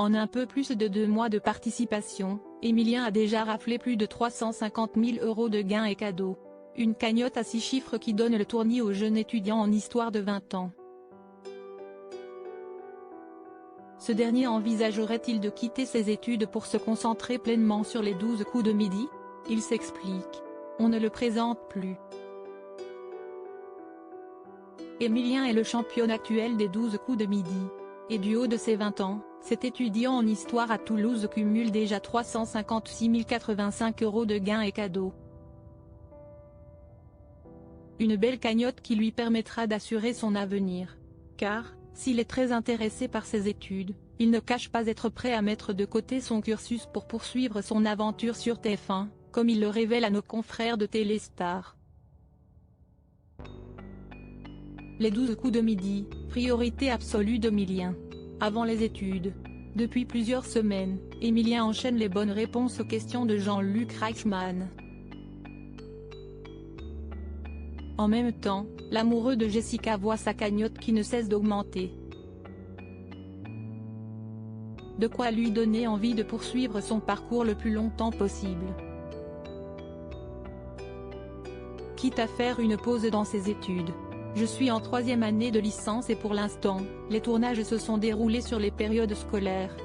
En un peu plus de 2 mois de participation, Emilien a déjà raflé plus de 350 000 € de gains et cadeaux. Une cagnotte à 6 chiffres qui donne le tournis au jeune étudiant en histoire de 20 ans. Ce dernier envisagerait-il de quitter ses études pour se concentrer pleinement sur les 12 coups de midi? Il s'explique. On ne le présente plus. Emilien est le champion actuel des 12 coups de midi. Et du haut de ses 20 ans, cet étudiant en histoire à Toulouse cumule déjà 356 085 € de gains et cadeaux. Une belle cagnotte qui lui permettra d'assurer son avenir. Car, s'il est très intéressé par ses études, il ne cache pas être prêt à mettre de côté son cursus pour poursuivre son aventure sur TF1, comme il le révèle à nos confrères de Téléstar. Les 12 coups de midi, priorité absolue d'Emilien. Avant les études. Depuis plusieurs semaines, Emilien enchaîne les bonnes réponses aux questions de Jean-Luc Reichmann. En même temps, l'amoureux de Jessica voit sa cagnotte qui ne cesse d'augmenter. De quoi lui donner envie de poursuivre son parcours le plus longtemps possible. Quitte à faire une pause dans ses études. Je suis en 3e année de licence et pour l'instant, les tournages se sont déroulés sur les périodes scolaires.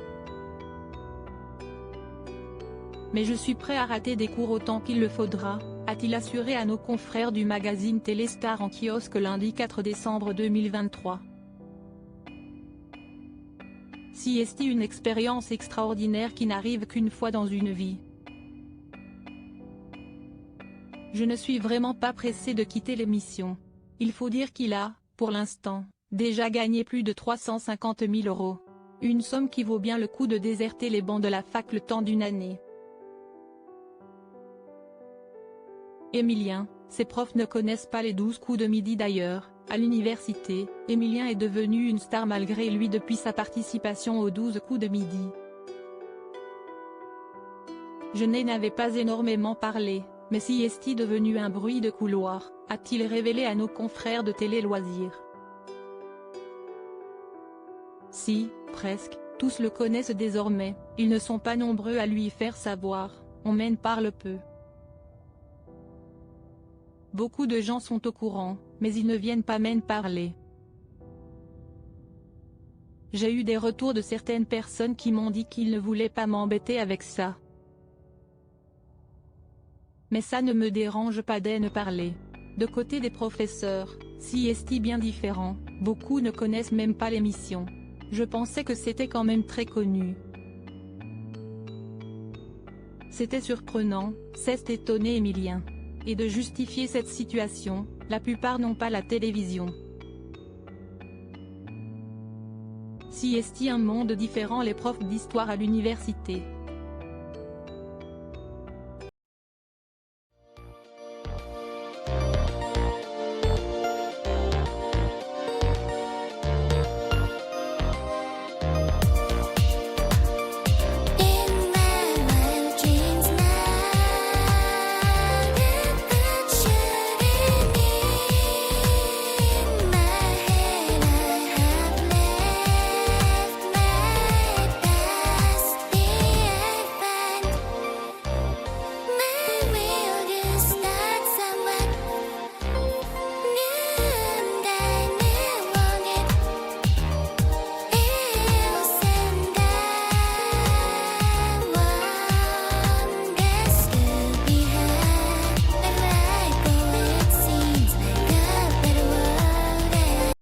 Mais je suis prêt à rater des cours autant qu'il le faudra, a-t-il assuré à nos confrères du magazine Téléstar en kiosque lundi 4 décembre 2023. Si est une expérience extraordinaire qui n'arrive qu'une fois dans une vie. Je ne suis vraiment pas pressé de quitter l'émission. Il faut dire qu'il a, pour l'instant, déjà gagné plus de 350 000 €. Une somme qui vaut bien le coup de déserter les bancs de la fac le temps d'une année. Emilien, ses profs ne connaissent pas les 12 coups de midi d'ailleurs. À l'université, Emilien est devenu une star malgré lui depuis sa participation aux 12 coups de midi. Je n'avais pas énormément parlé, mais si est devenu un bruit de couloir, a-t-il révélé à nos confrères de Télé Loisirs. Si, presque, tous le connaissent désormais, ils ne sont pas nombreux à lui faire savoir, on m'en parle peu. Beaucoup de gens sont au courant, mais ils ne viennent pas m'en parler. J'ai eu des retours de certaines personnes qui m'ont dit qu'ils ne voulaient pas m'embêter avec ça. Mais ça ne me dérange pas d'en parler. De côté des professeurs, si est bien différent, beaucoup ne connaissent même pas l'émission. Je pensais que c'était quand même très connu. C'était surprenant, s'est étonné Emilien. Et de justifier cette situation, la plupart n'ont pas la télévision. Si est un monde différent les profs d'histoire à l'université.